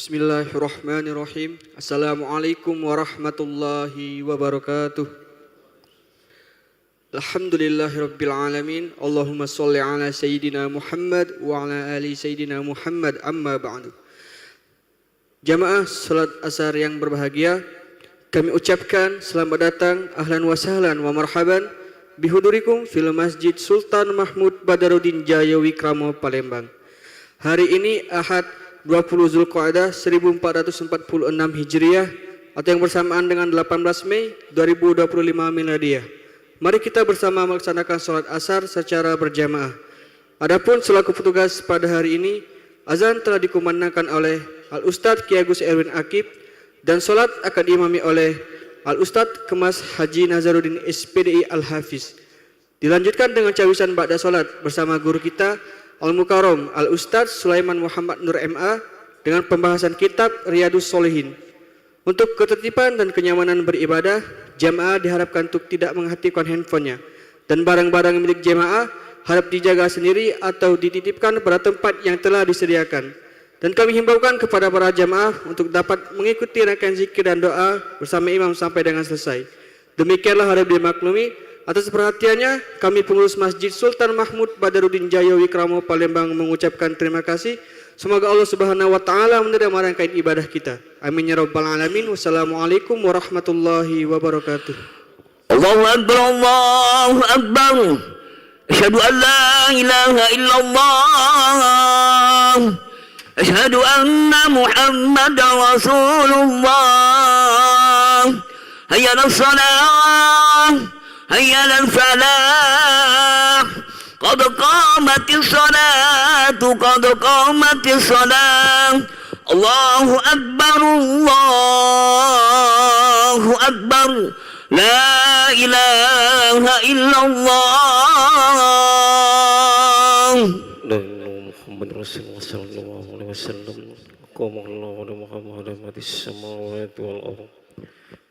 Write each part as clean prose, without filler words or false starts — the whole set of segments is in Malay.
Bismillahirrahmanirrahim. Assalamualaikum warahmatullahi wabarakatuh. Alhamdulillahirabbil alamin. Allahumma shalli ala sayyidina Muhammad wa ala ali sayyidina Muhammad, amma ba'du. Jamaah salat asar yang berbahagia, kami ucapkan selamat datang, ahlan wa sahlan wa marhaban bihudurikum fil Masjid Sultan Mahmud Badarudin Jaya Wikramo Palembang. Hari ini Ahad 20 Zulqa'dah 1446 Hijriah atau yang bersamaan dengan 18 Mei 2025 Miladiyah. Mari kita bersama melaksanakan sholat asar secara berjamaah. Adapun selaku petugas pada hari ini, azan telah dikumandangkan oleh Al-Ustadz Kiai Agus Erwin Akib dan sholat akan diimami oleh Al-Ustadz Kemas Haji Nazaruddin SPDI Al-Hafiz. Dilanjutkan dengan cawisan ba'da sholat bersama guru kita Al-Mukarram Al-Ustadz Sulaiman Muhammad Nur MA dengan pembahasan kitab Riyadus Sholihin. Untuk ketertiban dan kenyamanan beribadah, jamaah diharapkan untuk tidak mengaktifkan handphonenya dan barang-barang milik jamaah harap dijaga sendiri atau dititipkan pada tempat yang telah disediakan. Dan kami himbaukan kepada para jamaah untuk dapat mengikuti rangkaian zikir dan doa bersama imam sampai dengan selesai. Demikianlah harap dimaklumi. Atas perhatiannya, kami pengurus Masjid Sultan Mahmud Badarudin Jaya Wikramo Palembang mengucapkan terima kasih. Semoga Allah Subhanahu wa taala menerima rangkaian ibadah kita. Amin ya rabbal alamin. Wassalamualaikum warahmatullahi wabarakatuh. Allahu akbar, Allahu akbar. Asyhadu an la ilaha illallah. Asyhadu anna Muhammadar Rasulullah. Hayya 'alas shalah. Hayya 'alal falah. Qad qamatis salatu, qad qamatis salah. Allahu akbar, Allahu akbar. La ilaha illallah. Muhammad Rasulullah sallallahu alaihi wasallam. Qama Allahu Muhammad matis samawati wal ardh.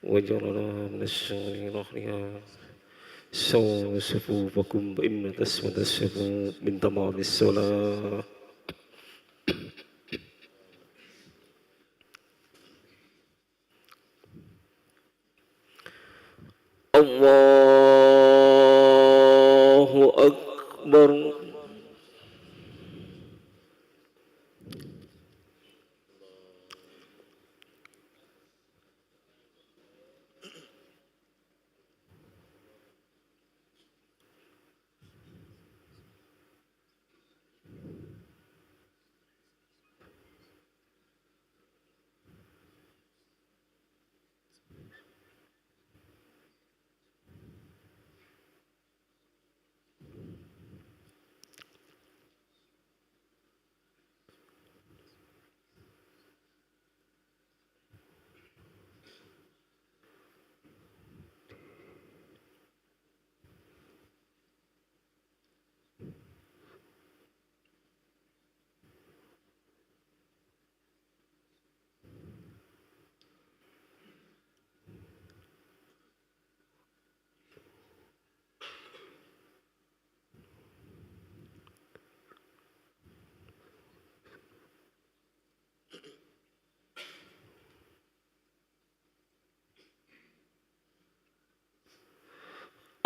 Wa ja'alna min asy-syaitanir sawu sufufakum inna taswadassafu min tamadis salat. Allahu akbar.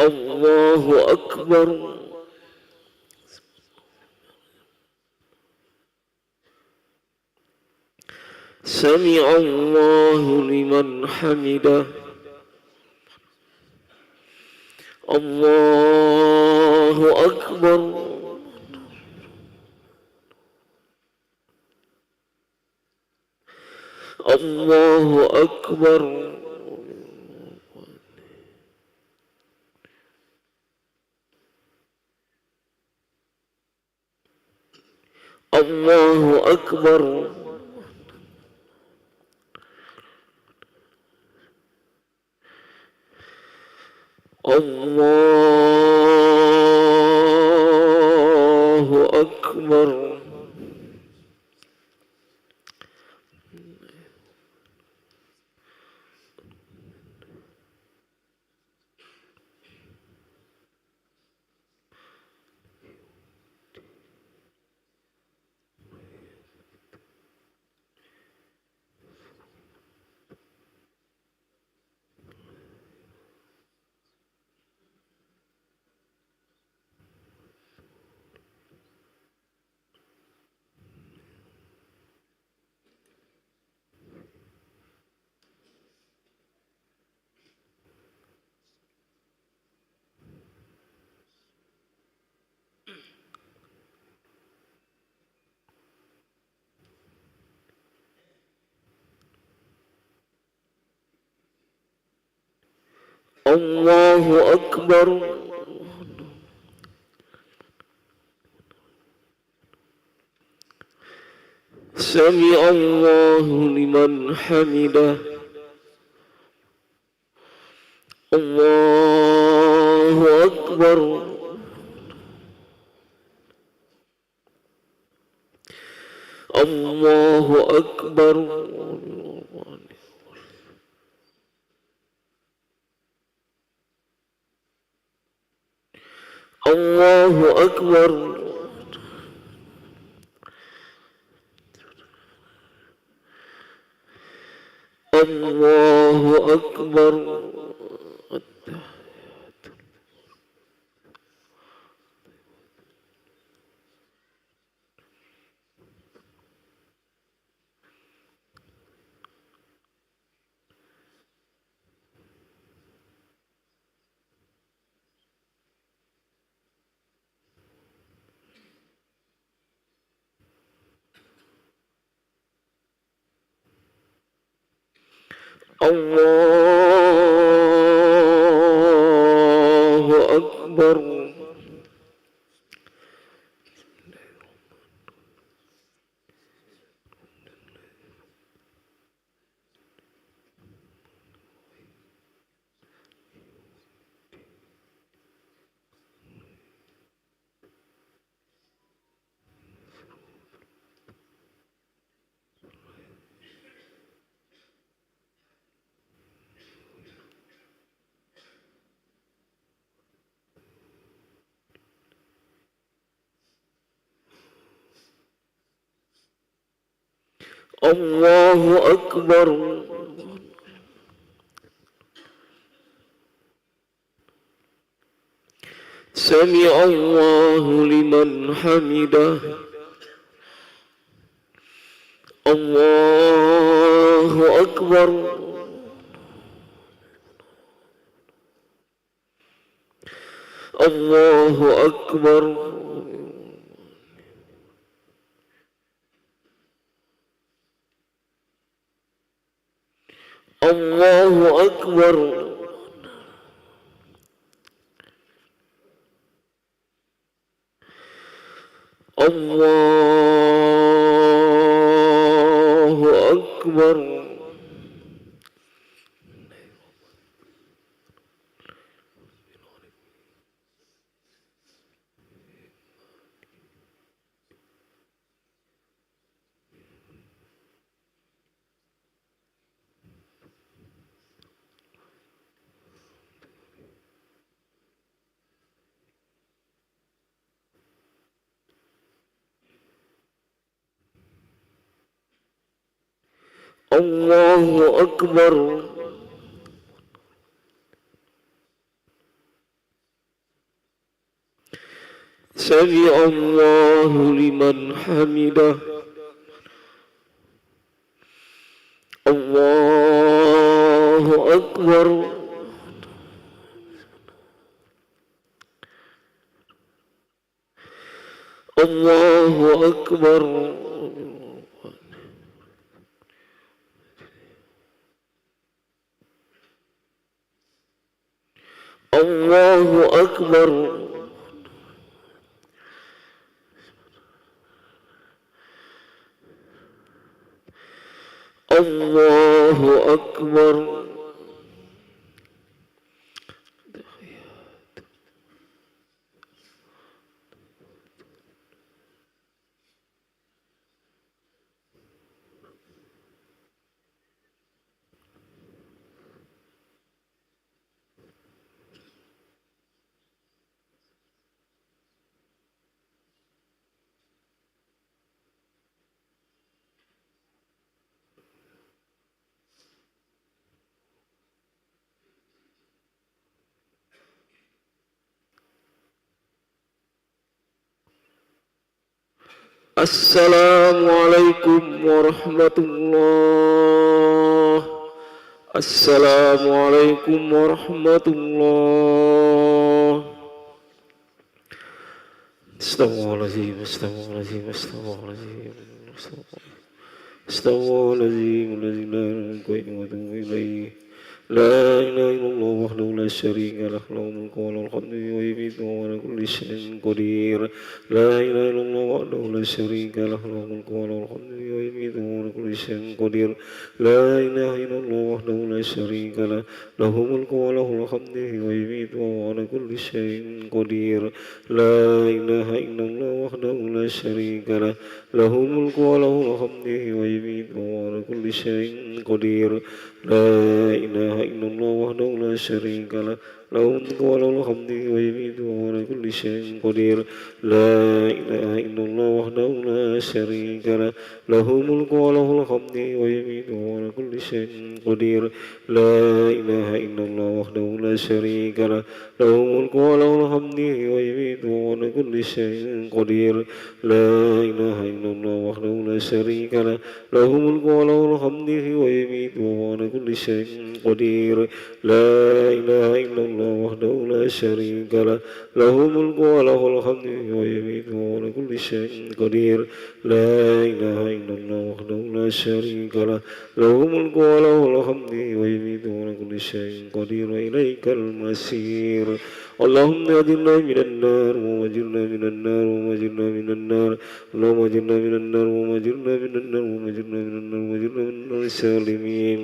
Allahu akbar. Sami'a Allahu liman hamidah. Allahu akbar. Allahu akbar. Allahu akbar. Allahu akbar. الله أكبر. سمع الله لمن حمده. الله أكبر. الله أكبر. الله أكبر. الله أكبر. الله أكبر. الله أكبر. سمع الله لمن حمده. الله أكبر. الله أكبر. الله أكبر. الله أكبر. الله أكبر. سمع الله لمن حمده. الله أكبر. الله أكبر. الله أكبر. الله أكبر. السلام عليكم ورحمة الله. السلام عليكم ورحمة الله. Astagfirullahaladzim, astagfirullahaladzim, astagfirullahaladzim, astagfirullahaladzim, la ilaha illa anta, لا إله إلا الله وحده لا شريك له له الملك وله الحمد ويميت وهو على كل شيء قدير لا إله إلا الله وحده لا شريك له له الملك وله الحمد ويميت وهو على كل شيء قدير لا إله إلا الله وحده لا شريك له له الملك وله الحمد ويميت وهو على كل شيء قدير لا إله إلا الله وحده لا شريك له له الملك وله الحمد ويميت وهو على كل شيء قدير لا إله إلا الله وحده لا شريك له له الملك وله الحمد ويميت وهو على كل شيء قدير لا إله إلا الله وحده لا شريك له له الملك وله الحمد ويميت وهو على كل شيء قدير لا إله إلا الله وحده لا شريك له له الملك وله الحمد ويميت وهو على كل شيء قدير لا إله إلا الله وحده لا شريك له له الملك وله الحمد ويميت وهو على كل شيء قدير لا إله إلا الله وحده لا شريك له له الملك وله الحمد ويميت وهو على كل شيء قدير لا إله إلا الله وحده لا شريك له له الملك وله الحمد ويميت وهو على كل شيء قدير وإليك المصير اللهم أجرنا من النار وأجرنا من النار وأجرنا من النار اللهم أجرنا من النار وأجرنا من النار وأجرنا من النار وأجرنا من النار السالمين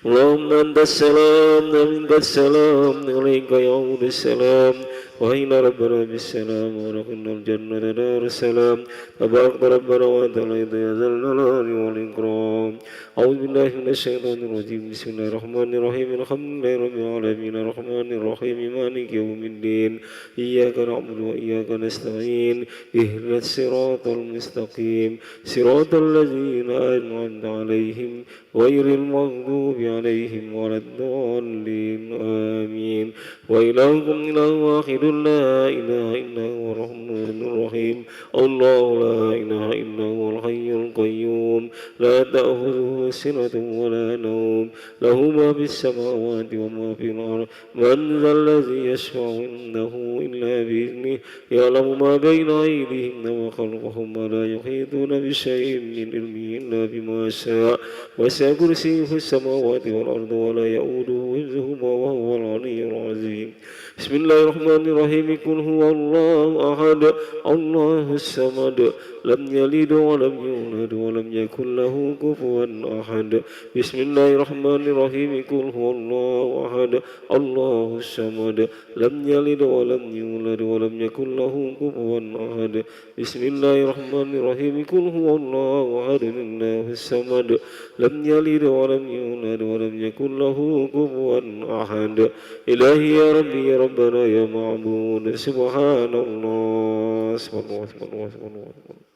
اللهم أنت السلام ومنك السلام عليك يعود السلام وإلى ربنا بالسلام ودخلنا الجنة دار السلام تبارك ربنا وتعالى يا ذا الجلال والإكرام أعوذ بالله من الشيطان الرجيم بسم الله الرحمن الرحيم الحمد لله رب العالمين الرحمن الرحيم مالك يوم الدين إياك نعبد وإياك نستعين اهدنا الصراط المستقيم صراط الذين أنعمت عليهم غير المغضوب عليهم ولا الضالين آمين وإلهكم إله واحد لا إله إلا هو الرحمن الرحيم الله لا إله إلا هو الحي القيوم لا تأخذه سنة ولا نوم له ما في السماوات وما في الأرض من ذا الذي يشفع عنده إلا بإذنه يعلم ما بين أيديهم وخلفهم ولا يحيطون بشيء من علمه إلا بما شاء وسع كرسيه السماوات والأرض ولا يؤوده حفظهما وهو العلي العظيم بسم الله الرحمن الرحيم قل هو الله أحد الله الصمد لم يلد ولم يولد ولم يكن له كفوا أحد بسم الله الرحمن الرحيم قل هو الله أحد الله الصمد لم يلد ولم يولد ولم يكن له كفوا أحد بسم الله الرحمن الرحيم قل هو الله أحد الله الصمد لم يلد ولم يولد ولم يكن له كفوا أحد إلهي يا ربي يا ربنا يا معبود سبحان الله سبحان الله سبحان الله سبحان الله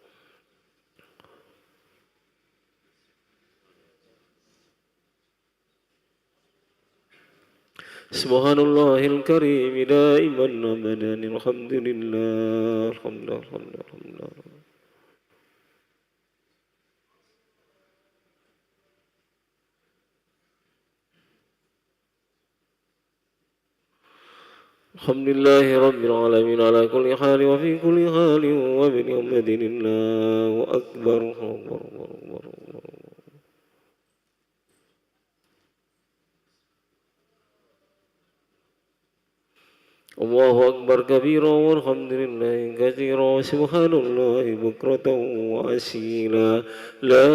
سبحان الله الكريم دائما أبدا الحمد لله الحمد لله الحمد لله الحمد لله الحمد لله رب العالمين على كل حال وفي كل حال وبنعمة الله أكبر أكبر أكبر أكبر الله أكبر كبيرا والحمد لله كثيرا سبحان الله بكرة وأصيلا لا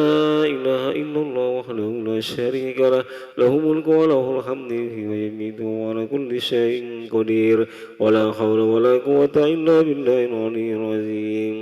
إله إلا الله وحده لا شريك له له الملك وله الحمد ويميت وعلى كل شيء قدير ولا حول ولا قوة إلا بالله العلي العظيم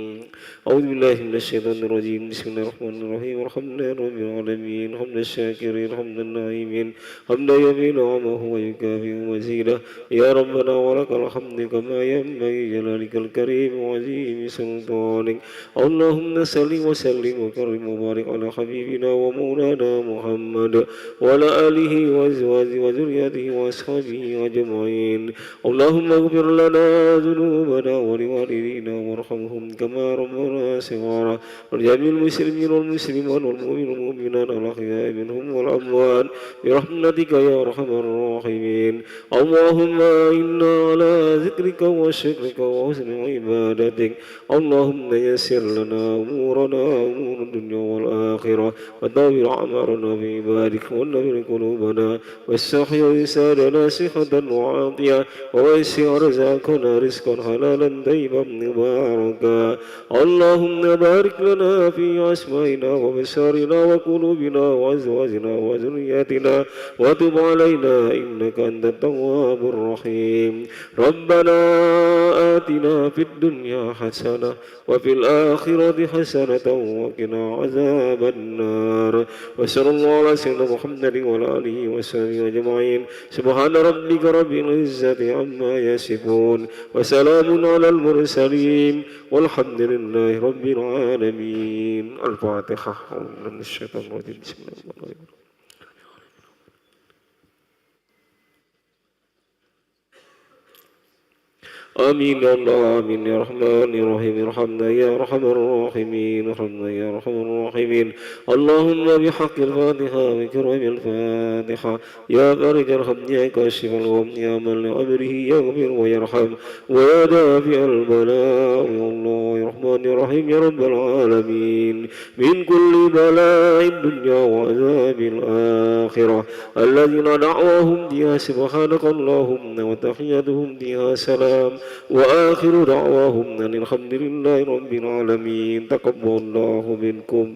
أعوذ بالله من الشيطان الرجيم بسم الله الرحمن الرحيم الحمد لله رب العالمين حمد الشاكرين حمد الناعمين حمدا يمين نعمه ويكافئ مزيده يا ربنا ولك الحمد كما ينبغي جلالك الكريم وعظيم سلطانك اللهم صل وسلم وكرم وبارك على حبيبنا ومولانا محمد وعلى آله وأزواجه وذريته وأصحابه أجمعين اللهم اغفر لنا ذنوبنا ولوالدينا وارحمهم كما ربنا ولا صغارا ولجميع المسلمين والمسلمات والمؤمنين والمؤمنات الأحياء منهم والأموات برحمتك يا أرحم الراحمين اللهم إنا على ذكرك وشكرك وحسن عبادتك اللهم يسر لنا أمورنا أمور الدنيا والآخرة وداول أعمارنا في عبادك ونبر قلوبنا واستحي لساننا صحة وعافية ووسع رزقنا رزقا حلالا طيبا مباركا اللهم بارك لنا في أسمائنا وبصارنا وقلوبنا وأزواجنا وذرياتنا وتب علينا إنك أنت التواب الرحيم ربنا آتنا في الدنيا حسنة وفي الآخرة حسنة وقنا عذاب النار وصلى الله على سيدنا محمد وعلى آله وصحبه أجمعين سبحان ربك رب العزة عما يصفون وسلام على المرسلين والحمد لله رب العالمين الفاتحة من الشيطان الرجيم بسم الله الرحمن الرحيم آمين يا الله آمين يا رحمن الرحيم ارحمنا يا أرحم الراحمين ارحمنا يا أرحم الراحمين اللهم بحق الفاتحة وكرم الفاتحة يا فارج الهم يا كاشف الغم يا من لأمره يغفر ويرحم ويا دافع البلاء يا الله يا رحمن يا رحيم يا رب العالمين من كل بلاء الدنيا وعذاب الآخرة الذين دعواهم بها سبحانك اللهم وتحيتهم بها سلام وآخر دعواهم أن الحمد لله رب العالمين تقبل الله منكم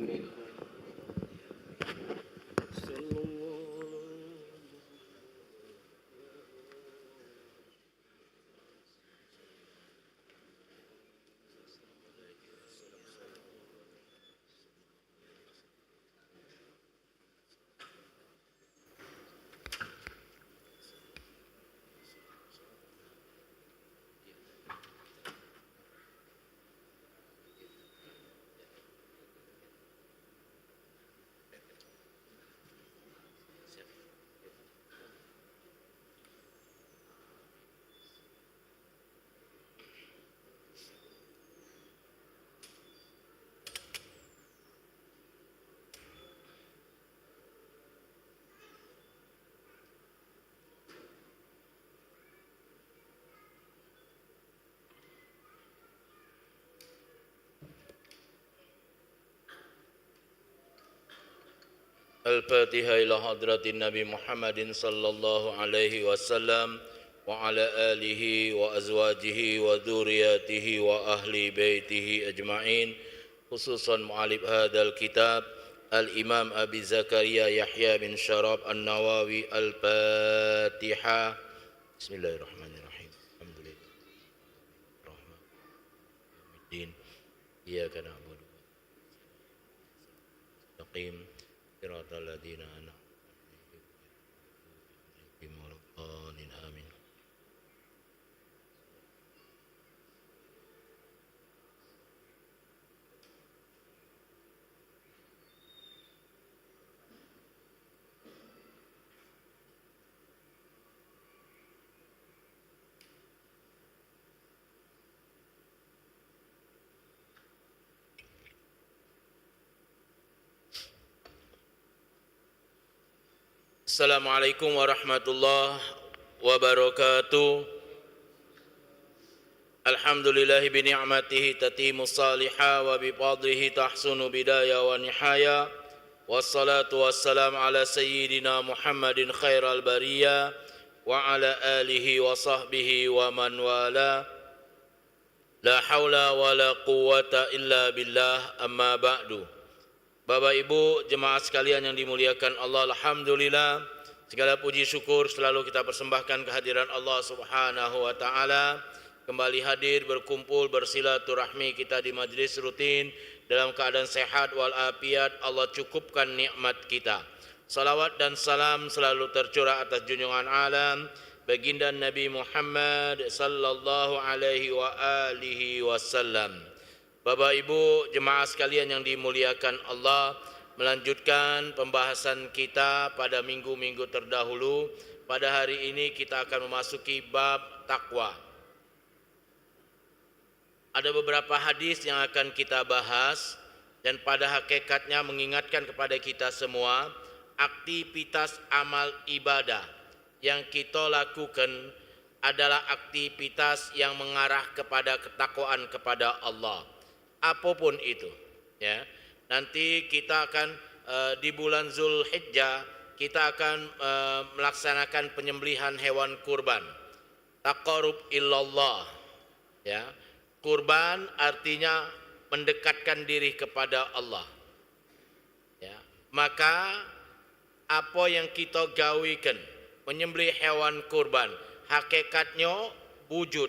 Al-Fatihah ila hadratin Nabi Muhammadin sallallahu alaihi wasallam wa ala alihi wa azwajihi wa dzurriyyatihi wa ahli baitihi ajma'in khususan mu'alif hadzal kitab Al-Imam Abi Zakaria Yahya bin Syarab An-Nawawi Al-Fatihah Bismillahirrahmanirrahim Alhamdulillah Rahman Iyyaka na'budu wa nasta'in صراط الذين أنعمت عليهم آمين Assalamualaikum warahmatullahi wabarakatuh. Alhamdulillahi bini'matihi tatimus salihah wa bifadlihi tahsunu bidaya wa nihaya. Wassalatu wassalamu ala sayyidina Muhammadin khairal bariyah wa ala alihi wa sahbihi wa man wala. La haula wa la quwwata illa billah amma ba'du. Bapak Ibu jemaah sekalian yang dimuliakan Allah, alhamdulillah segala puji syukur selalu kita persembahkan kehadiran Allah Subhanahu wa taala. Kembali hadir berkumpul bersilaturahmi kita di majlis rutin dalam keadaan sehat walafiat. Allah cukupkan nikmat kita. Salawat dan salam selalu tercurah atas junjungan alam baginda Nabi Muhammad sallallahu alaihi wa alihi wasallam. Bapak Ibu jemaah sekalian yang dimuliakan Allah, melanjutkan pembahasan kita pada minggu-minggu terdahulu. Pada hari ini kita akan memasuki bab takwa. Ada beberapa hadis yang akan kita bahas dan pada hakikatnya mengingatkan kepada kita semua aktivitas amal ibadah yang kita lakukan adalah aktivitas yang mengarah kepada ketakwaan kepada Allah. Apapun itu, ya. Nanti kita akan di bulan Zulhijjah kita akan melaksanakan penyembelihan hewan kurban. Taqarrub illallah, ya. Kurban artinya mendekatkan diri kepada Allah. Ya. Maka apa yang kita gawikan menyembelih hewan kurban, hakikatnya wujud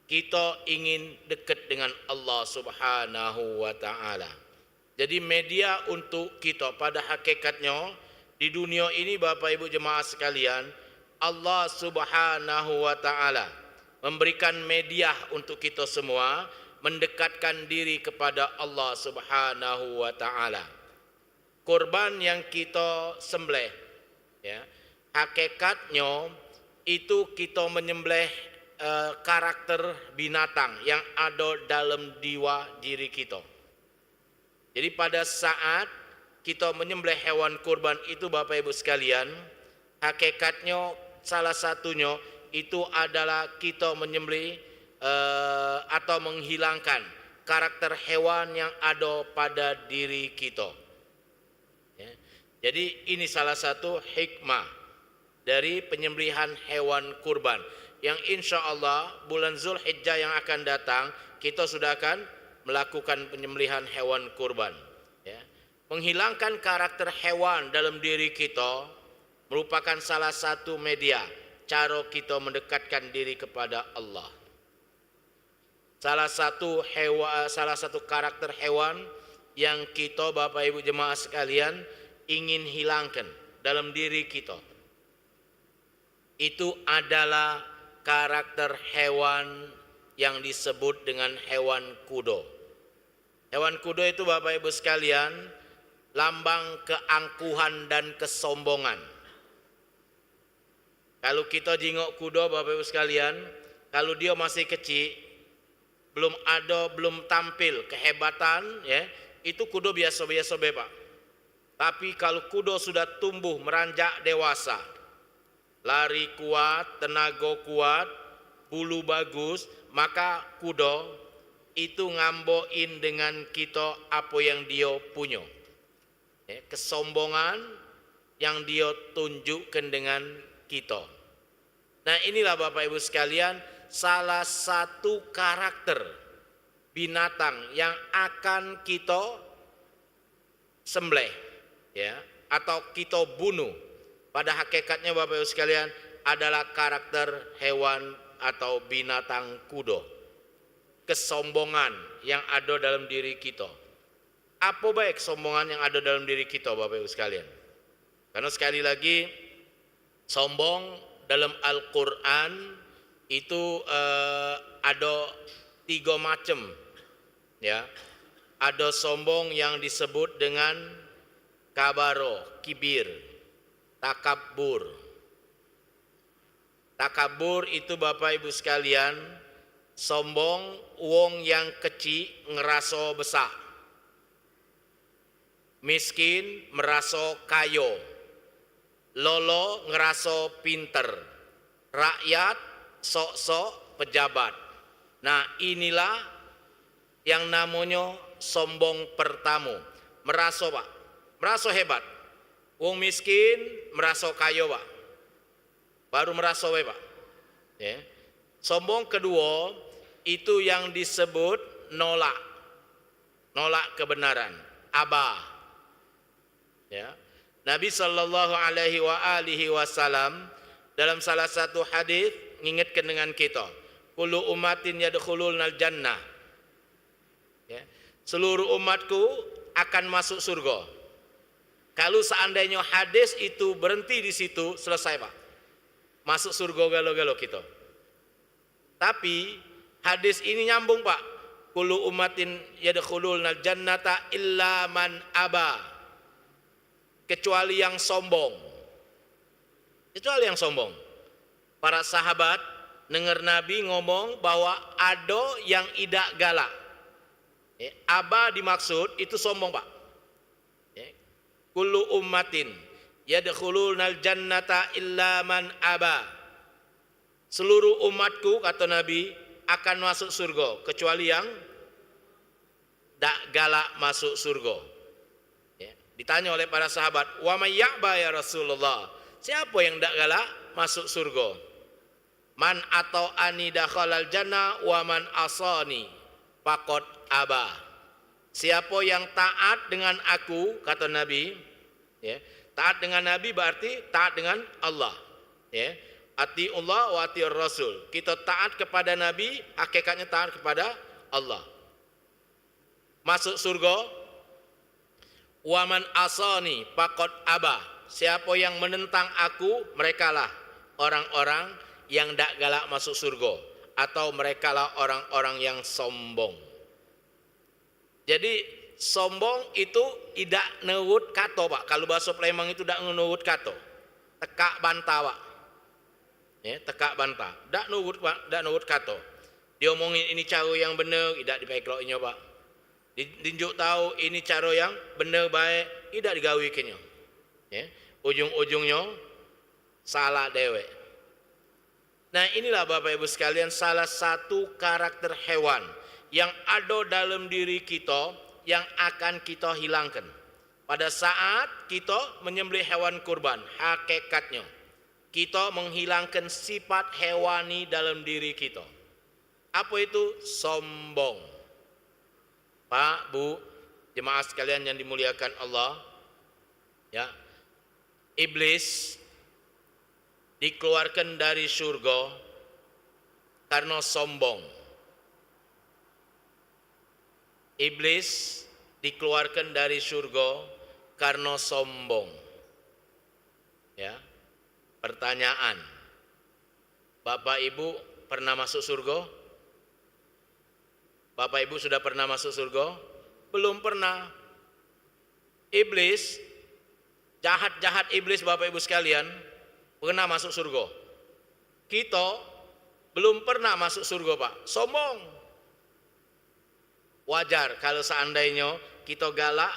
kita ingin dekat dengan Allah Subhanahu wa taala. Jadi media untuk kita pada hakikatnya di dunia ini Bapak Ibu jemaah sekalian, Allah Subhanahu wa taala memberikan media untuk kita semua mendekatkan diri kepada Allah Subhanahu wa taala. Kurban yang kita sembelih, ya, hakikatnya itu kita menyembelih karakter binatang yang ada dalam jiwa diri kita. Jadi pada saat kita menyembelih hewan kurban itu Bapak Ibu sekalian, hakikatnya salah satunya itu adalah kita menyembelih atau menghilangkan karakter hewan yang ada pada diri kita. Ya. Jadi ini salah satu hikmah dari penyembelihan hewan kurban yang insya Allah bulan Zulhijjah yang akan datang kita sudah akan melakukan penyembelihan hewan kurban. Ya. Menghilangkan karakter hewan dalam diri kita merupakan salah satu media cara kita mendekatkan diri kepada Allah. Salah satu karakter hewan yang kita Bapak Ibu jemaah sekalian ingin hilangkan dalam diri kita, itu adalah karakter hewan yang disebut dengan hewan kuda. Hewan kuda itu Bapak Ibu sekalian lambang keangkuhan dan kesombongan. Kalau kita jingok kuda Bapak Ibu sekalian, kalau dia masih kecil, belum tampil kehebatan, ya, itu kuda biasa-biasa Bapak. Tapi kalau kuda sudah tumbuh meranjak dewasa, lari kuat, tenaga kuat, bulu bagus, maka kuda itu ngamboin dengan kita apa yang dia punya. Ya, kesombongan yang dia tunjukkan dengan kita. Nah inilah Bapak Ibu sekalian salah satu karakter binatang yang akan kita sembelih, ya, atau kita bunuh. Pada hakikatnya Bapak Ibu sekalian adalah karakter hewan atau binatang kuda. Kesombongan yang ada dalam diri kita. Apa baik kesombongan yang ada dalam diri kita Bapak Ibu sekalian? Karena sekali lagi sombong dalam Al-Quran itu ada 3 macam, ya. Ada sombong yang disebut dengan kabaro, kibir, takabur. Takabur itu Bapak Ibu sekalian sombong wong yang kecil ngeraso besar, miskin meraso kayo, lolo ngeraso pinter, rakyat sok-sok pejabat. Nah inilah yang namanya sombong pertama. Meraso Pak, meraso hebat. Wong miskin meraso kayo Pak, baru meraso Pak. Ya. Sombong kedua itu yang disebut nolak kebenaran, abah. Ya. Nabi sallallahu alaihi wasallam dalam salah satu hadis mengingatkan dengan kita, kullu ummatin yadkhulunal jannah. Ya. Seluruh umatku akan masuk surga. Kalau seandainya hadis itu berhenti di situ, selesai Pak. Masuk surga galo-galo kita. Tapi hadis ini nyambung Pak. Kullu ummatin yadkhulunal jannata illa man aba. Kecuali yang sombong. Kecuali yang sombong. Para sahabat dengar Nabi ngomong bahwa ada yang idak galak. Aba dimaksud itu sombong, Pak. Kullu ummatin yadkhulunal jannata illa man aba. Seluruh umatku, kata Nabi, akan masuk surga kecuali yang dak galak masuk surga. Ditanya oleh para sahabat, wa may ya'ba ya Rasulullah? Siapa yang dak galak masuk surga? Man atau ani dakhalal jannah wa man asani faqad aba. Siapa yang taat dengan aku, kata Nabi, taat dengan Nabi berarti taat dengan Allah. Ati Allah wa ati Rasul. Kita taat kepada Nabi, hakikatnya taat kepada Allah. Masuk surga. Wa man asani faqad aba. Siapa yang menentang aku, merekalah orang-orang yang dak galak masuk surga, atau merekalah orang-orang yang sombong. Jadi sombong itu tidak nurut kato, Pak. Kalau bahasa Palembang itu tidak nurut kato. Tekak bantah, Pak. Tekak bantah. Dak nurut, Pak. Dak nurut kato. Dia omongin ini cara yang benar, tidak dipekloknya, Pak. Ditunjuk tahu ini cara yang benar baik, tidak digawikannya. Ujung-ujungnya salah dewek. Nah, inilah Bapak Ibu sekalian salah satu karakter hewan yang ada dalam diri kita yang akan kita hilangkan. Pada saat kita menyembelih hewan kurban, hakikatnya kita menghilangkan sifat hewani dalam diri kita. Apa itu? Sombong. Pak, Bu, jemaah sekalian yang dimuliakan Allah, iblis dikeluarkan dari surga karena sombong. Iblis dikeluarkan dari surga karena sombong. Pertanyaan, Bapak Ibu pernah masuk surga? Bapak Ibu sudah pernah masuk surga? Belum pernah. Iblis, jahat-jahat iblis Bapak Ibu sekalian, pernah masuk surga. Kita belum pernah masuk surga, Pak. Sombong. Wajar kalau seandainya kita galak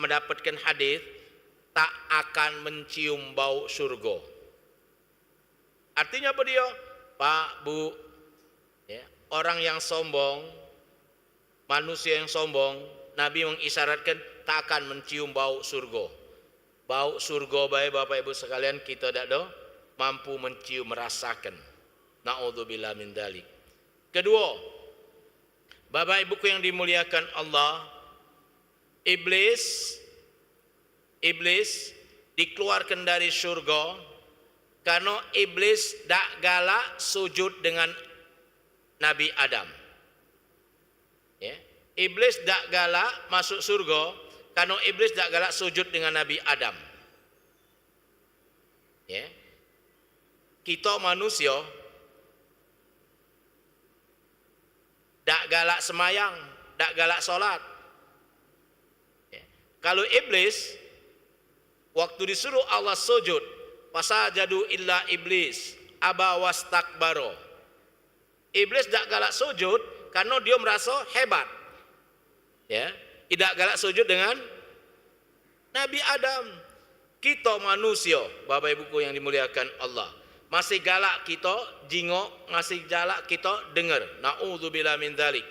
mendapatkan hadis tak akan mencium bau surga. Artinya apa dia? Pak, Bu, orang yang sombong, manusia yang sombong, Nabi mengisyaratkan tak akan mencium bau surga. Bau surga baik Bapak Ibu sekalian kita tidak ada mampu mencium, merasakan. Na'udzubillah min dzalik. Kedua, Bapak Ibuku yang dimuliakan Allah, iblis dikeluarkan dari surga karena iblis dak galak sujud dengan Nabi Adam. Iblis dak galak masuk surga karena iblis dak galak sujud dengan Nabi Adam. Kita manusia dak galak semayang, dak galak sholat. Kalau iblis waktu disuruh Allah sujud, fasajadu illa iblis aba wastakbaro. Iblis dak galak sujud karena dia merasa hebat. Tidak galak sujud dengan Nabi Adam. Kita manusia, Bapak Ibuku yang dimuliakan Allah, masih galak kita jingok, masih galak kita dengar. Na'udzubillah min dzalik.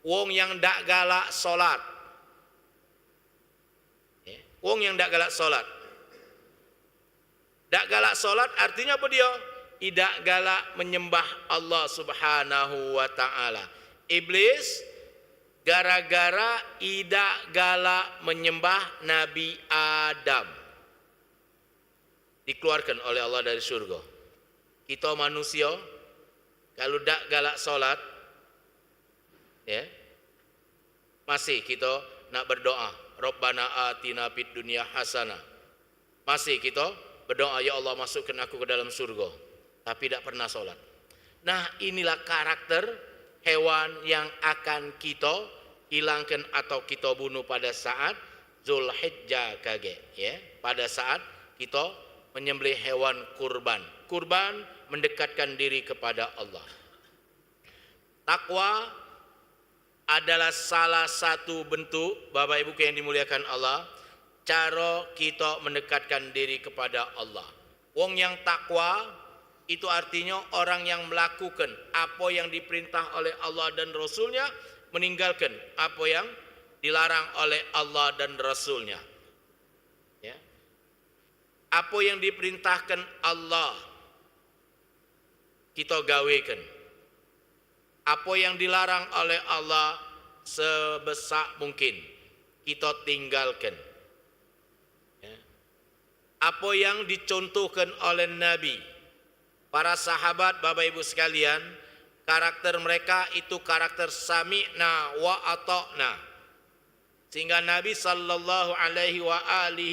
Wong yang dak galak salat. Wong yang dak galak salat. Dak galak salat artinya apa dia? Tidak galak menyembah Allah Subhanahu wa taala. Iblis gara-gara tidak galak menyembah Nabi Adam dikeluarkan oleh Allah dari surga. Kita manusia kalau dak galak salat, masih kita nak berdoa, Rabbana atina fid dunya hasanah. Masih kita berdoa, ya Allah masukkan aku ke dalam surga, tapi tidak pernah salat. Nah, inilah karakter hewan yang akan kita hilangkan atau kita bunuh pada saat Zulhijjah kage, pada saat kita menyembelih hewan kurban. Kurban mendekatkan diri kepada Allah. Takwa adalah salah satu bentuk, Bapak Ibu yang dimuliakan Allah, cara kita mendekatkan diri kepada Allah. Wong yang takwa itu artinya orang yang melakukan apa yang diperintah oleh Allah dan Rasulnya, meninggalkan apa yang dilarang oleh Allah dan Rasulnya. Ya. Apa yang diperintahkan Allah kita gawekan. Apa yang dilarang oleh Allah sebesar mungkin kita tinggalkan. Ya. Apa yang dicontohkan oleh Nabi, para sahabat, Bapak Ibu sekalian, karakter mereka itu karakter sami'na wa ata'na. Sehingga Nabi sallallahu alaihi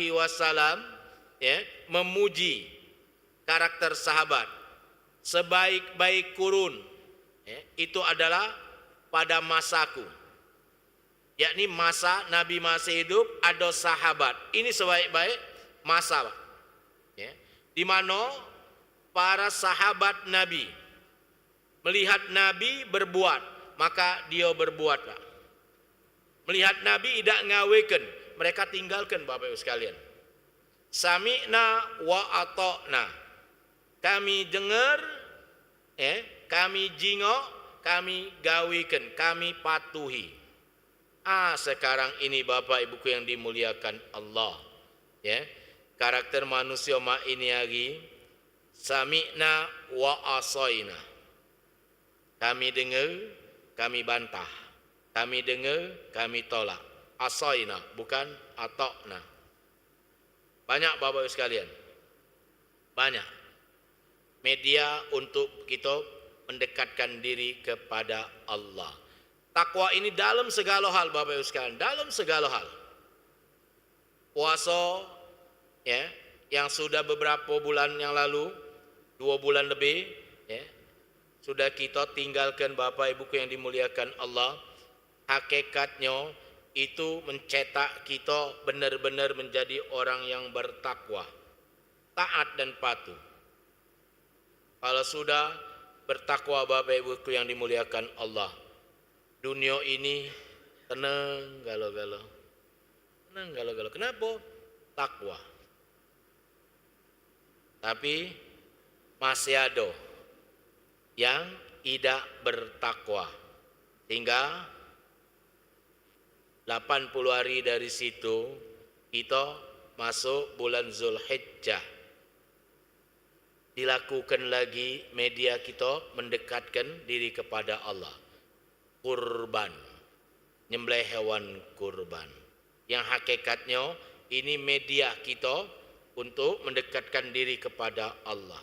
wasallam memuji karakter sahabat. Sebaik-baik kurun itu adalah pada masaku. Yakni masa Nabi masih hidup ada sahabat. Ini sebaik-baik masa. Ya. Di mana para sahabat Nabi melihat Nabi berbuat, maka dia berbuat, Pak. Melihat Nabi tidak ngawekan, mereka tinggalkan, Bapak Ibu sekalian. Sami'na wa ata'na. Kami dengar, kami jingok, kami gawekan, kami patuhi. Sekarang ini Bapak Ibuku yang dimuliakan Allah, ya. Karakter manusia ini lagi sami'na wa asaina. Kami dengar, kami bantah. Kami dengar, kami tolak. Asaina, bukan ata'na. Banyak Bapak Ibu sekalian. Banyak media untuk kita mendekatkan diri kepada Allah. Takwa ini dalam segala hal, Bapak Ibu sekalian, dalam segala hal. Puasa, ya, yang sudah beberapa bulan yang lalu, 2 bulan lebih, ya, sudah kita tinggalkan, Bapak Ibuku yang dimuliakan Allah. Hakikatnya itu mencetak kita benar-benar menjadi orang yang bertakwa, taat dan patuh. Kalau sudah bertakwa, Bapak Ibuku yang dimuliakan Allah, dunia ini tenang galau-galau. Tenang galau-galau. Kenapa? Takwa. Tapi masih ada yang tidak bertakwa. Hingga 80 hari dari situ kita masuk bulan Zulhijjah. Dilakukan lagi media kita mendekatkan diri kepada Allah. Kurban, nyembelih hewan kurban. Yang hakikatnya ini media kita untuk mendekatkan diri kepada Allah.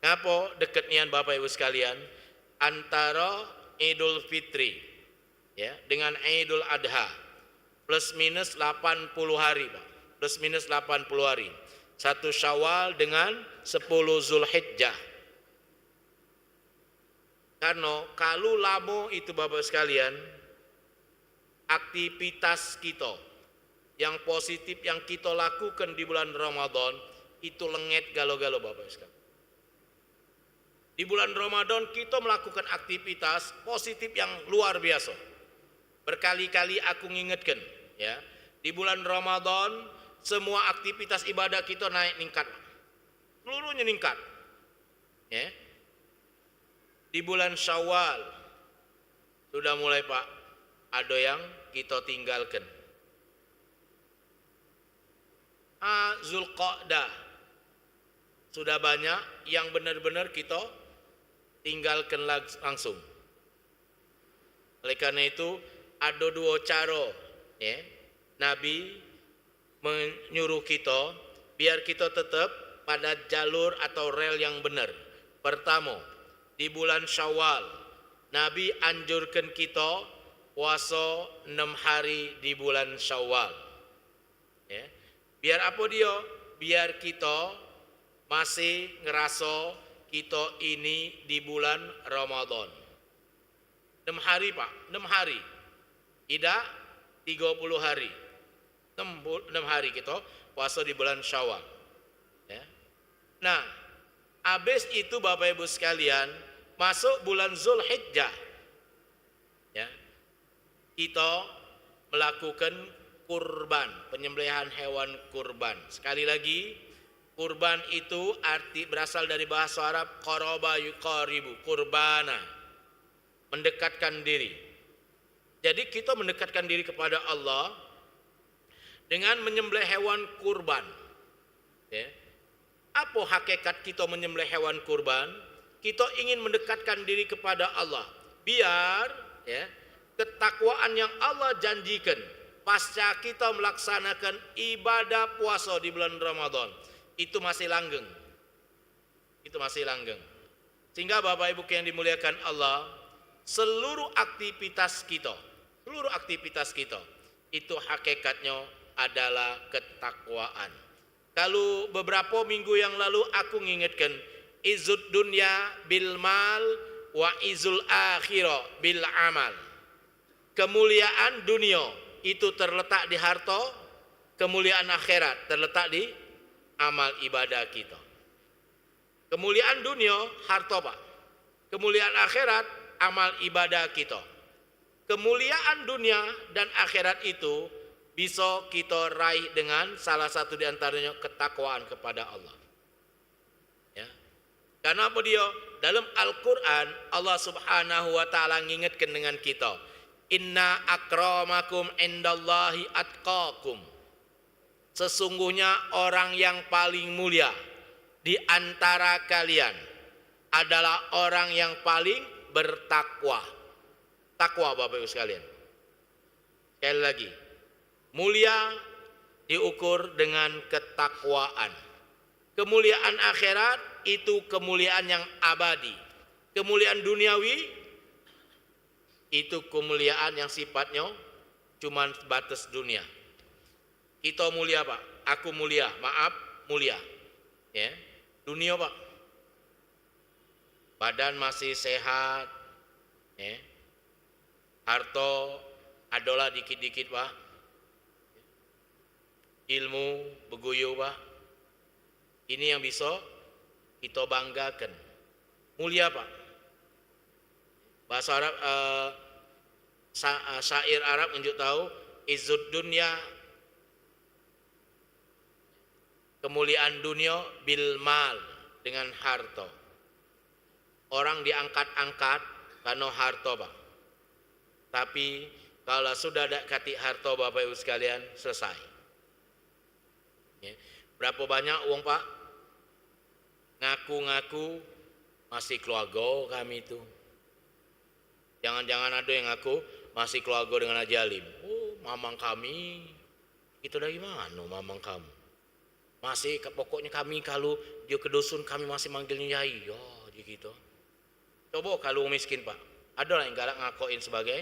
Kenapa dekatnya Bapak Ibu sekalian? Antara Idul Fitri, ya, dengan Idul Adha plus minus 80 hari, Pak. Plus minus 80 hari. 1 Syawal dengan 10 Zulhijjah. Karena kalau lama itu Bapak sekalian, aktivitas kita yang positif yang kita lakukan di bulan Ramadan itu lengit galau-galau Bapak sekalian. Di bulan Ramadan kita melakukan aktivitas positif yang luar biasa. Berkali-kali aku ngingetkan, ya. Di bulan Ramadan semua aktivitas ibadah kita naik meningkat. Seluruhnya meningkat. Ya. Di bulan Syawal sudah mulai, Pak, ada yang kita tinggalkan. Zulqa'dah sudah banyak yang benar-benar kita tinggalkan langsung. Oleh karena itu ada 2 cara, ya. Nabi menyuruh kita biar kita tetap pada jalur atau rel yang benar. Pertama, di bulan Syawal Nabi anjurkan kita puasa 6 hari di bulan Syawal, ya. Biar apa dia? Biar kita masih ngerasa kita ini di bulan Ramadan. 6 hari, Pak, 6 hari. Tidak 30 hari. 6 hari kita puasa di bulan Syawal. Ya. Nah, Habis itu Bapak Ibu sekalian, masuk bulan Zulhijjah. Ya. Kita melakukan kurban, penyembelihan hewan kurban. Sekali lagi, kurban itu berasal dari bahasa Arab qaraba yuqaribu, kurbana, mendekatkan diri. Jadi kita mendekatkan diri kepada Allah dengan menyembelih hewan kurban. Ya. Apa hakikat kita menyembelih hewan kurban? Kita ingin mendekatkan diri kepada Allah. Biar ya, ketakwaan yang Allah janjikan pasca kita melaksanakan ibadah puasa di bulan Ramadan itu masih langgeng. Itu masih langgeng. Sehingga Bapak Ibu yang dimuliakan Allah, seluruh aktivitas kita itu hakikatnya adalah ketakwaan. Kalau beberapa minggu yang lalu aku ngingetkan izud dunya bil mal wa izul akhirah bil amal. Kemuliaan dunia itu terletak di harta, kemuliaan akhirat terletak di amal ibadah kita. Kemuliaan dunia harta Pak. Kemuliaan akhirat amal ibadah kita. Kemuliaan dunia dan akhirat itu bisa kita raih dengan salah satu di antaranya ketakwaan kepada Allah. Ya. Karena apa dia? Dalam Al-Quran Allah subhanahu wa ta'ala ngingetkan dengan kita, inna akramakum indallahi atqakum. Sesungguhnya orang yang paling mulia di antara kalian adalah orang yang paling bertakwa. Takwa Bapak Ibu sekalian. Sekali lagi, mulia diukur dengan ketakwaan. Kemuliaan akhirat itu kemuliaan yang abadi. Kemuliaan duniawi itu kemuliaan yang sifatnya cuma batas dunia. Kita mulia Pak, aku mulia, maaf mulia. Ya, dunia Pak. Badan masih sehat, ya. Harta adalah dikit-dikit Pak. Ilmu beguyu Pak. Ini yang bisa kita banggakan. Mulia Pak. Bahasa Arab syair Arab menunjuk tahu izud dunya, kemuliaan dunia bil mal, dengan harta. Orang diangkat-angkat karena harta Pak. Tapi kalau sudah ada kati harta Bapak Ibu sekalian, selesai. Ya. Berapa banyak uang Pak? Ngaku-ngaku masih keluarga kami itu. Jangan-jangan ada yang ngaku masih keluarga dengan Ajalim. Oh, mamang kami. Itu dari mana mamang kamu? Masih pokoknya kami kalau dia ke dusun kami masih manggilnya Yai. Oh, dia gitu. Coba kalau miskin Pak. Ada lah yang galak ngakoin sebagai,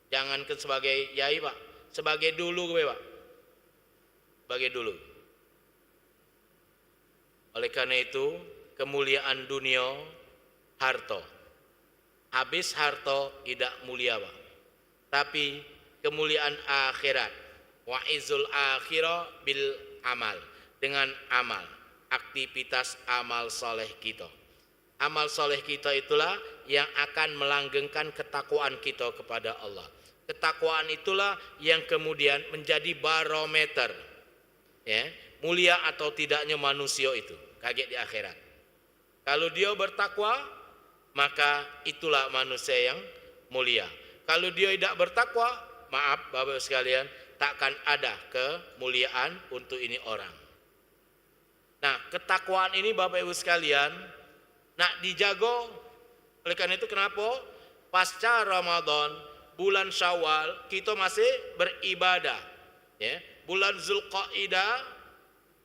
jangankan sebagai Yai Pak, sebagai dulu gue Pak. Sebagai dulu. Oleh karena itu, kemuliaan dunia harta. Habis harta tidak mulia Pak. Tapi kemuliaan akhirat, wa izul akhirah bil amal, dengan amal, aktivitas amal soleh kita. Amal soleh kita itulah yang akan melanggengkan ketakwaan kita kepada Allah. Ketakwaan itulah yang kemudian menjadi barometer, ya, mulia atau tidaknya manusia itu kaget di akhirat. Kalau dia bertakwa, maka itulah manusia yang mulia. Kalau dia tidak bertakwa, maaf Bapak sekalian, takkan ada kemuliaan untuk ini orang. Nah, ketakwaan ini Bapak Ibu sekalian nak dijaga. Oleh karena itu kenapa pasca Ramadan, bulan Syawal kita masih beribadah, ya. Bulan Zulqaidah,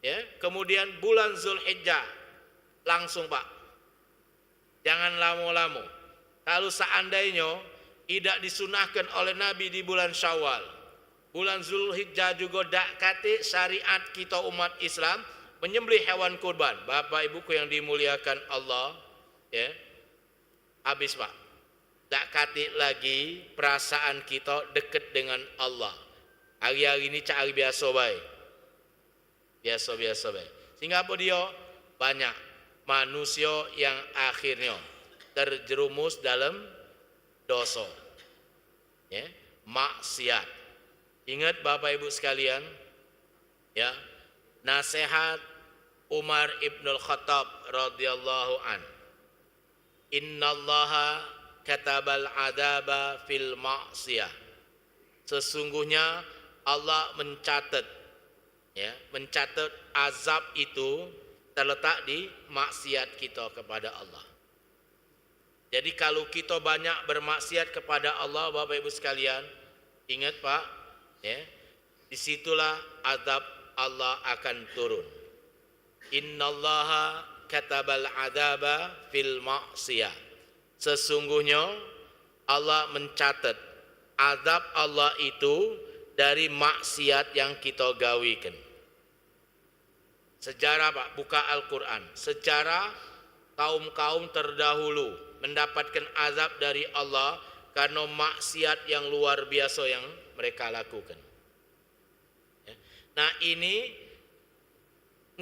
ya, kemudian bulan Zulhijjah langsung Pak. Jangan lama-lama. Kalau seandainya tidak disunahkan oleh Nabi di bulan Syawal, bulan Zulhijjah juga dak kate syariat kita umat Islam menyembelih hewan kurban. Bapak Ibuku yang dimuliakan Allah, ya, habis Pak. Tak katik lagi perasaan kita dekat dengan Allah. Hari-hari ini cari biasa baik. Biasa baik. Sehingga apa dia? Banyak manusia yang akhirnya terjerumus dalam dosa, ya, maksiat. Ingat Bapak Ibu sekalian, ya, nasihat Umar ibnul Khattab radhiyallahu an. Innallaha katabal adaba fil maksiyah. Sesungguhnya Allah mencatat, ya, mencatat azab itu terletak di maksiat kita kepada Allah. Jadi kalau kita banyak bermaksiat kepada Allah, Bapak Ibu sekalian, ingat Pak, ya, disitulah azab Allah akan turun. Innallaha katabal adaba fil maksiyah. Sesungguhnya Allah mencatat azab Allah itu dari maksiat yang kita gawikan. Sejarah Pak, buka Al-Quran. Sejarah kaum-kaum terdahulu mendapatkan azab dari Allah karena maksiat yang luar biasa yang mereka lakukan. Nah ini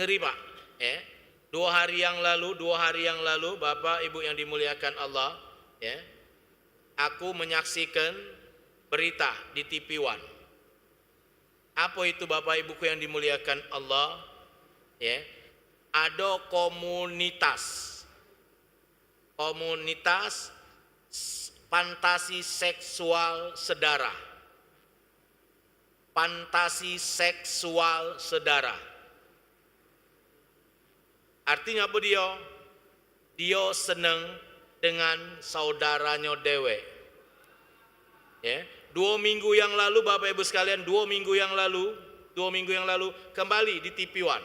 ngeri Pak. Dua hari yang lalu Bapak Ibu yang dimuliakan Allah, ya, aku menyaksikan berita di TV One. Apa itu Bapak Ibuku yang dimuliakan Allah? Ya, ada komunitas fantasi seksual sedara. Fantasi seksual sedara. Artinya apa dia? Dia senang dengan saudaranya dewe. Ya, 2 minggu yang lalu Bapak Ibu sekalian, 2 minggu yang lalu kembali di TV One.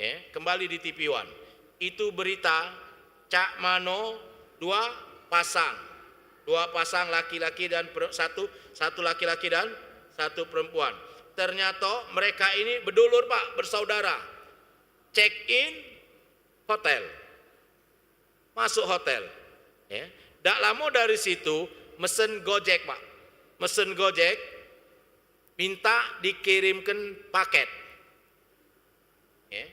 Ya, kembali di TV One. Itu berita Cak Mano dua pasang laki-laki dan satu laki-laki dan satu perempuan. Ternyata mereka ini berdulur Pak, bersaudara. Check in hotel, masuk hotel. Ya, tak lama dari situ mesen Gojek Pak, mesen Gojek minta dikirimkan paket, ya,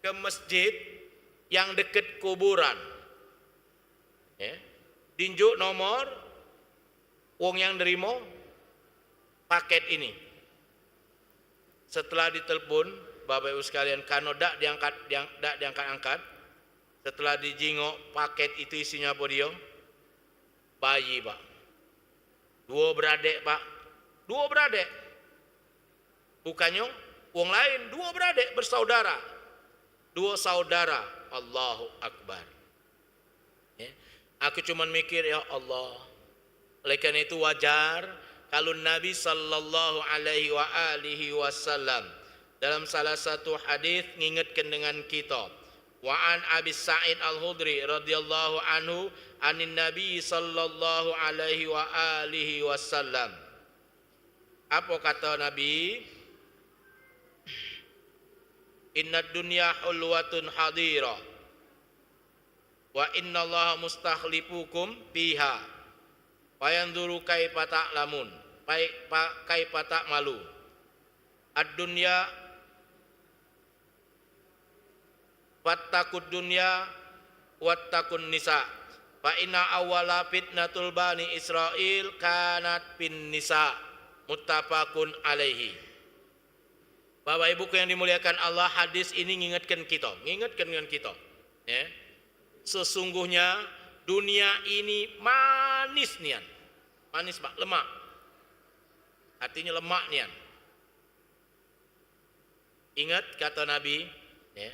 ke masjid yang dekat kuburan. Ya, tinjuk nomor wong yang nerima paket ini. Setelah ditelepon Bapak Ibu sekalian, karena dak diangkat, setelah dijingok paket itu isinya apa dia? Bayi Pak, 2 beradik Pak, 2 beradik, bukannya wong lain, 2 beradik bersaudara, 2 saudara. Allahu Akbar. Ya, aku cuman mikir, ya Allah, oleh karena itu wajar kalau Nabi sallallahu alaihi wasallam dalam salah satu hadis mengingatkan dengan kita. Wa an Abi Sa'id Al-Khudri radhiyallahu anhu anin Nabi sallallahu alaihi wasallam. Apa kata Nabi? Innad dunya hulwatun hadira wa innallaha mustakhlifukum fiha fayanzuru kaifa ta'lamun kaifa ta'malu. Ad-dunya wattaqud dunya wattaqun nisa fa inna awwala fitnatul bani Israil kanat bin nisa muttafaqun alaihi. Bapak Ibu yang dimuliakan Allah, hadis ini mengingatkan dengan kita, ya. Sesungguhnya dunia ini manis nian. Manis Pak, lemak. Artinya lemak nian. Ingat kata Nabi, ya,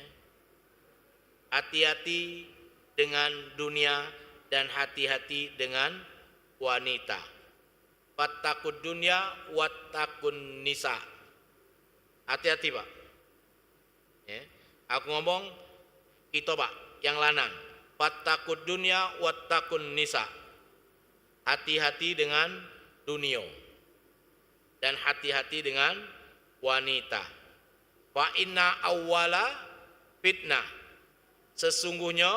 hati-hati dengan dunia dan hati-hati dengan wanita. Fattaqud dunya wattaqun nisa. Hati-hati Pak. Ya, aku ngomong kita Pak, yang lanang. Fattaqud dunya wattaqun nisa. Hati-hati dengan dunia dan hati-hati dengan wanita. Fa inna awwala fitnah. Sesungguhnya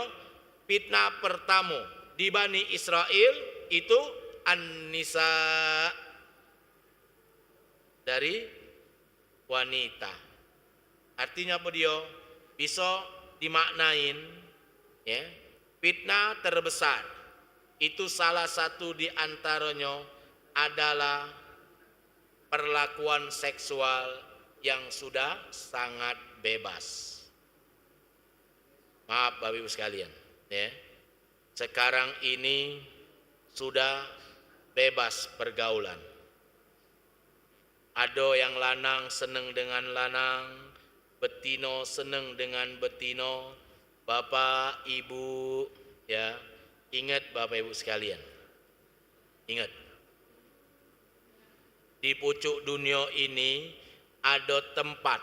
fitnah pertama di Bani Israel itu an-nisa, dari wanita. Artinya apa dia? Bisa dimaknain, ya, fitnah terbesar itu salah satu di antaranya adalah perlakuan seksual yang sudah sangat bebas. Maaf Bapak Ibu sekalian, ya. Sekarang ini sudah bebas pergaulan. Ada yang lanang seneng dengan lanang, betino seneng dengan betino. Bapak, Ibu, ya, ingat Bapak Ibu sekalian. Ingat. Di pucuk dunia ini ada tempat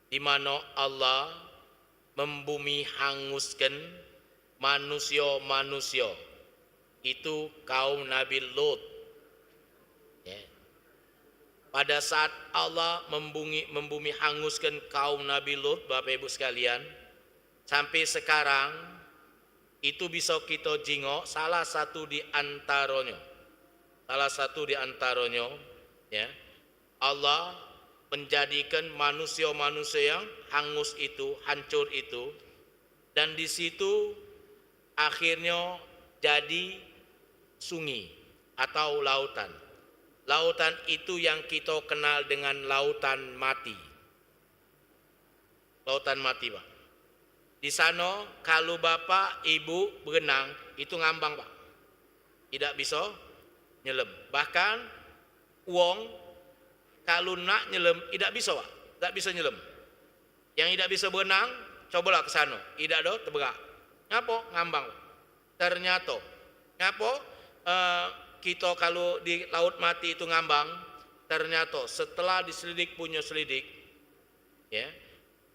di mana Allah membumi hanguskan manusia-manusia. Itu kaum Nabi Lut. Ya. Pada saat Allah membumi hanguskan kaum Nabi Lut, Bapak Ibu sekalian, sampai sekarang itu bisa kita jingok salah satu di antaranya. Ya. Allah menjadikan manusia-manusia yang hangus itu, hancur itu, dan di situ akhirnya jadi sungai atau lautan. Lautan itu yang kita kenal dengan lautan mati. Lautan mati, Pak. Di sana kalau Bapak, Ibu berenang itu ngambang, Pak. Tidak bisa nyelam. Bahkan uang kalau nak nyelam tidak bisa, Pak. Tidak bisa nyelam. Yang tidak bisa berenang, cobalah ke sana. Tidak ada terberak. Ngapa? Ngambang, Pak. Ternyata ngapa? Kita kalau di laut mati itu ngambang, ternyata setelah diselidik punya selidik, ya,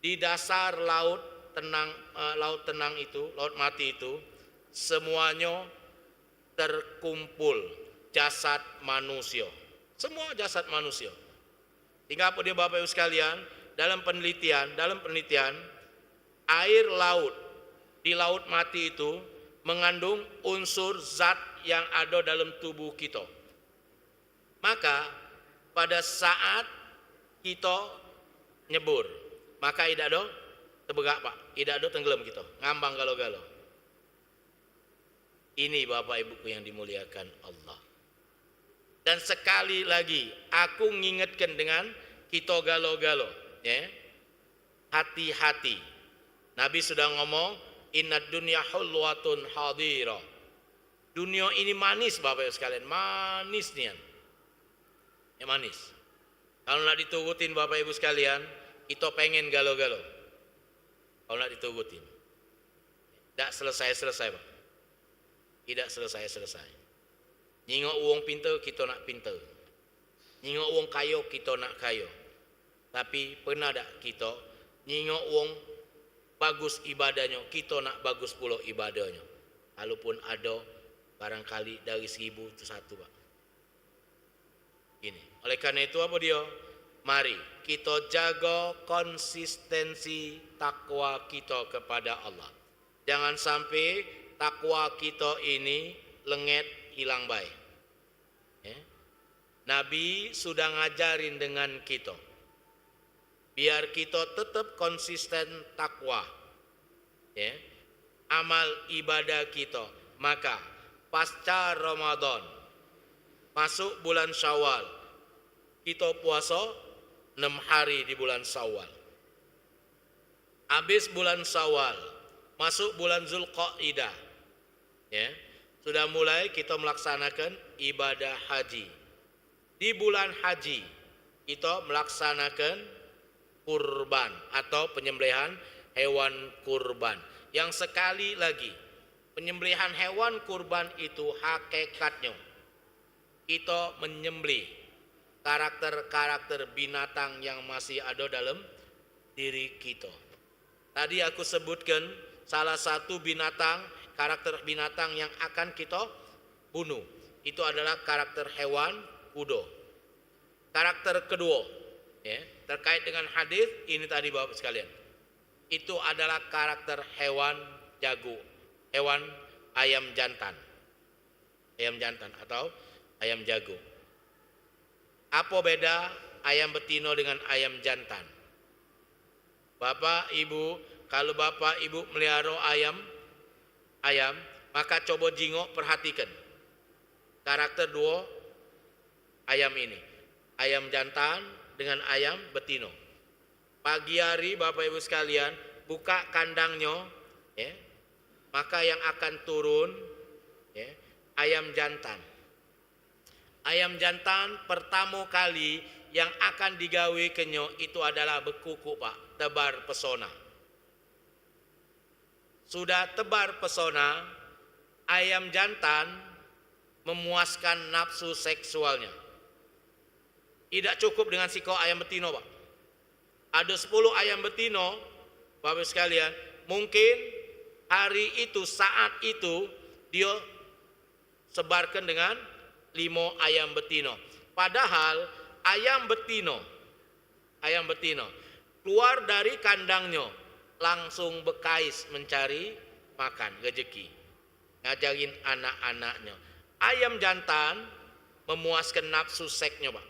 di dasar laut tenang itu, laut mati itu, semuanya terkumpul jasad manusia, semua jasad manusia. Hingga apa dia Bapak Ibu sekalian, dalam penelitian air laut di laut mati itu mengandung unsur zat yang ada dalam tubuh kita. Maka pada saat kita nyebur, maka tidak ada terberak, Pak. Tidak ada tenggelam kita, ngambang galau-galau. Ini Bapak Ibuku yang dimuliakan Allah. Dan sekali lagi aku ngingetkan dengan kita galau-galau, ya. Hati-hati. Nabi sudah ngomong, innad dunya hulwatun hadira. Dunia ini manis Bapak Ibu sekalian, manis nian. Ya manis. Kalau nak diturutin Bapak Ibu sekalian, kita pengen galau-galau. Kalau nak diturutin. Tidak selesai-selesai, Pak. Tidak selesai-selesai. Nyingok uang pintar, kita nak pintar. Nyingok uang kayo, kita nak kayo. Tapi pernah tak kita nyingok uang bagus ibadahnya, kita nak bagus pula ibadahnya. Walaupun ada barangkali dari 1000 itu satu, Pak. Ini. Oleh karena itu apa dia? Mari kita jaga konsistensi takwa kita kepada Allah. Jangan sampai takwa kita ini lengket hilang baik. Ya. Nabi sudah ngajarin dengan kita. Biar kita tetap konsisten takwa. Ya. Amal ibadah kita. Maka pasca Ramadan masuk bulan Syawal, kita puasa 6 hari di bulan Syawal. Habis bulan Syawal, masuk bulan Zulqa'dah, ya, sudah mulai kita melaksanakan ibadah haji. Di bulan haji kita melaksanakan kurban atau penyembelihan hewan kurban. Yang sekali lagi, penyembelihan hewan kurban itu hakikatnya kita menyembelih karakter-karakter binatang yang masih ada dalam diri kita. Tadi aku sebutkan salah satu binatang, karakter binatang yang akan kita bunuh. Itu adalah karakter hewan kuda. Karakter kedua, ya, terkait dengan hadis ini tadi Bapak sekalian. Itu adalah karakter hewan jago, hewan ayam jantan. Ayam jantan atau ayam jago. Apa beda ayam betina dengan ayam jantan? Bapak, Ibu, kalau Bapak Ibu melihara ayam, maka coba jingok perhatikan karakter dua ayam ini. Ayam jantan dengan ayam betino. Pagi hari Bapak Ibu sekalian buka kandangnya, ya, maka yang akan turun, ya, ayam jantan. Ayam jantan pertama kali yang akan digawe kenyo itu adalah bekuku Pak, tebar pesona. Sudah tebar pesona, ayam jantan memuaskan nafsu seksualnya. Tidak cukup dengan siko ayam betino Pak. Ada 10 ayam betino, Bapak sekalian, mungkin hari itu, saat itu dia sebarkan dengan 5 ayam betino. Padahal ayam betino keluar dari kandangnya langsung bekais mencari makan rezeki, ngajarin anak-anaknya. Ayam jantan memuaskan nafsu seksnya Pak.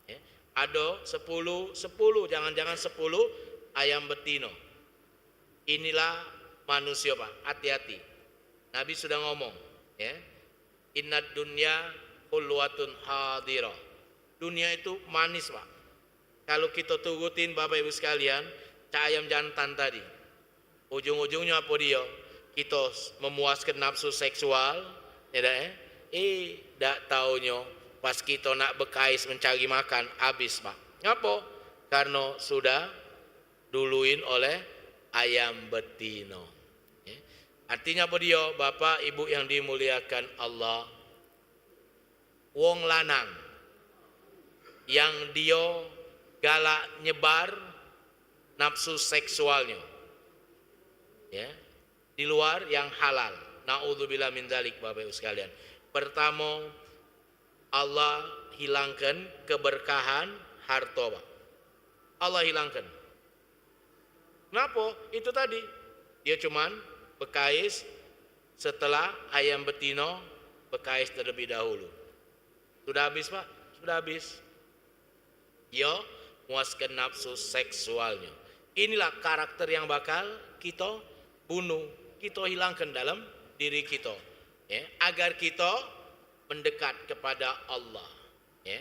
Ya, ada 10, jangan-jangan 10 ayam betino. Inilah manusia Pak, hati-hati. Nabi sudah ngomong, ya. Innad dunya hulwatun hadirah. Dunia itu manis Pak. Kalau kita turutin Bapak Ibu sekalian, ayam jantan tadi, ujung-ujungnya apa dia? Kita memuaskan nafsu seksual, ya dah, dak taunya pas kita nak bekais mencari makan habis Pak. Ngapa? Karena sudah duluin oleh ayam betino. Ya. Artinya apa dia? Bapak Ibu yang dimuliakan Allah, wong lanang yang dia galak nyebar nafsu seksualnya, ya, di luar yang halal. Naudzubillah min dzalik Bapak Ibu sekalian. Pertama, Allah hilangkan keberkahan harta Pak. Allah hilangkan. Kenapa? Itu tadi. Dia cuman bekais setelah ayam betino bekais terlebih dahulu. Sudah habis Pak? Sudah habis. Dia muaskan nafsu seksualnya. Inilah karakter yang bakal kita bunuh, kita hilangkan dalam diri kita, ya, agar kita mendekat kepada Allah, ya,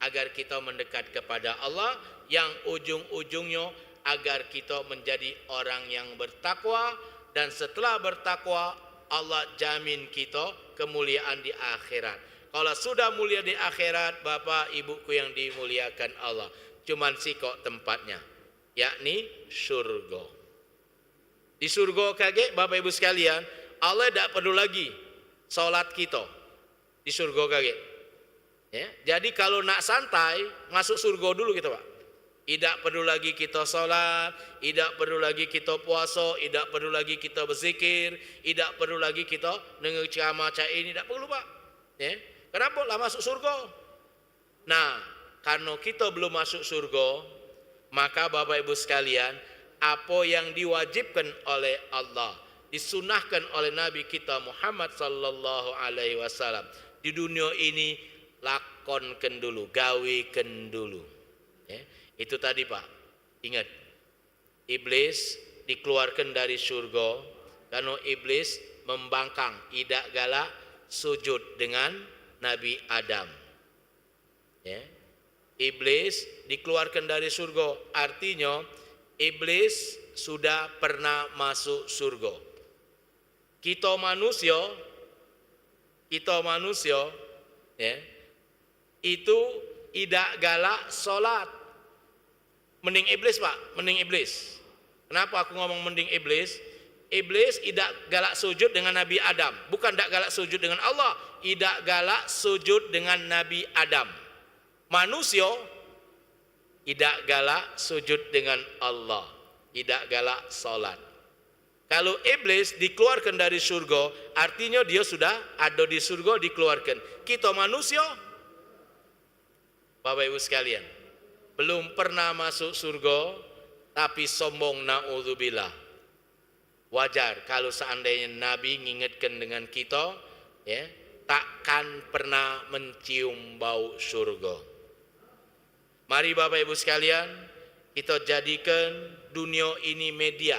agar kita mendekat kepada Allah yang ujung-ujungnya agar kita menjadi orang yang bertakwa, dan setelah bertakwa Allah jamin kita kemuliaan di akhirat. Kalau sudah mulia di akhirat, Bapak Ibuku yang dimuliakan Allah, cuman sikok tempatnya, yakni surga. Di surga kaget Bapak Ibu sekalian, Allah tidak perlu lagi salat kita di surga kaget. Ya, jadi kalau nak santai masuk surga dulu kita Pak. Tidak perlu lagi kita salat, tidak perlu lagi kita puasa, tidak perlu lagi kita berzikir, tidak perlu lagi kita dengar ceramah ini, tidak perlu Pak. Ya. Kenapa? Lah masuk surga. Nah, karena kita belum masuk surga, maka Bapak Ibu sekalian, apa yang diwajibkan oleh Allah, disunahkan oleh Nabi kita Muhammad sallallahu alaihi wasallam di dunia ini, lakonkan dulu, gawekan dulu. Ya, itu tadi Pak. Ingat, iblis dikeluarkan dari surga karena iblis membangkang, idak galak sujud dengan Nabi Adam. Ya. Iblis dikeluarkan dari surga, artinya iblis sudah pernah masuk surga. Kita manusia, ya, itu tidak galak solat. Mending iblis Pak, mending iblis. Kenapa aku ngomong mending iblis? Iblis tidak galak sujud dengan Nabi Adam, bukan tidak galak sujud dengan Allah, tidak galak sujud dengan Nabi Adam. Manusia tidak galak sujud dengan Allah, tidak galak salat. Kalau iblis dikeluarkan dari surga, artinya dia sudah ada di surga, dikeluarkan. Kita manusia, Bapak Ibu sekalian, belum pernah masuk surga, tapi sombong, naudzubillah. Wajar kalau seandainya Nabi ngingetkan dengan kita, ya, takkan pernah mencium bau surga. Mari Bapak Ibu sekalian, Kita jadikan dunia ini media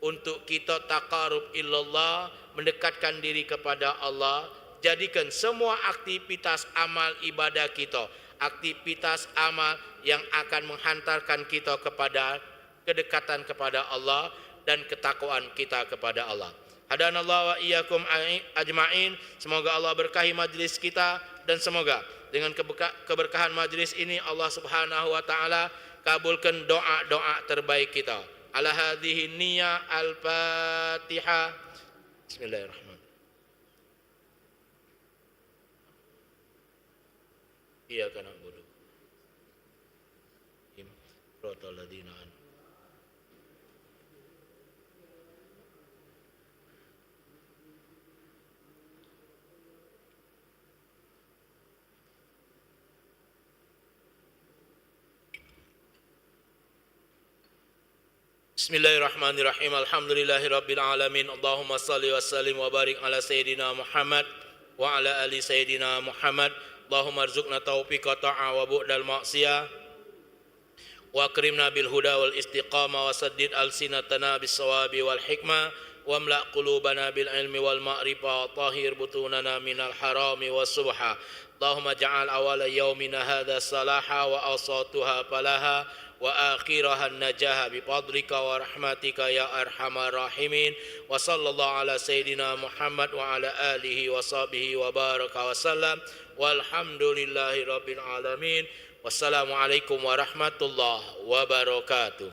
untuk kita taqarrub illallah, mendekatkan diri kepada Allah. Jadikan semua aktivitas amal ibadah kita aktivitas amal yang akan menghantarkan kita kepada kedekatan kepada Allah dan ketakwaan kita kepada Allah. Hadanallahu wa iyyakum ajma'in. Semoga Allah berkahi majlis kita dan semoga dengan keberkahan majlis ini Allah Subhanahu wa taala kabulkan doa-doa terbaik kita. Ala hadhihi niyyah al-Fatihah. Bismillahirrahmanirrahim. Iyyaka na'budu wa iyyaka nasta'in. Bismillahirrahmanirrahim. Alhamdulillahirabbil alamin. Allahumma shalli wa sallim wa barik ala sayyidina Muhammad wa ala ali sayyidina Muhammad. Allahumma arzuqna taufiqa ta'a wa bu'dal ma'siyah wa akrimna bil huda wal istiqamah wa saddid alsinatana bis sawabi wal hikmah wa amla' qulubana bil ilmi wal ma'rifah wa tahhir butunana minal harami was subha. Allahumma ja'al awala yaumina hadha salaha wa awsatuha falaha wa akhiraha najaha bi fadlika wa rahmatika ya arhamar rahimin. Wa sallallahu ala sayyidina Muhammad wa ala alihi wa sahbihi wa baraka wa sallam. Walhamdulillahi rabbil alamin. Wassalamualaikum warahmatullahi wabarakatuh.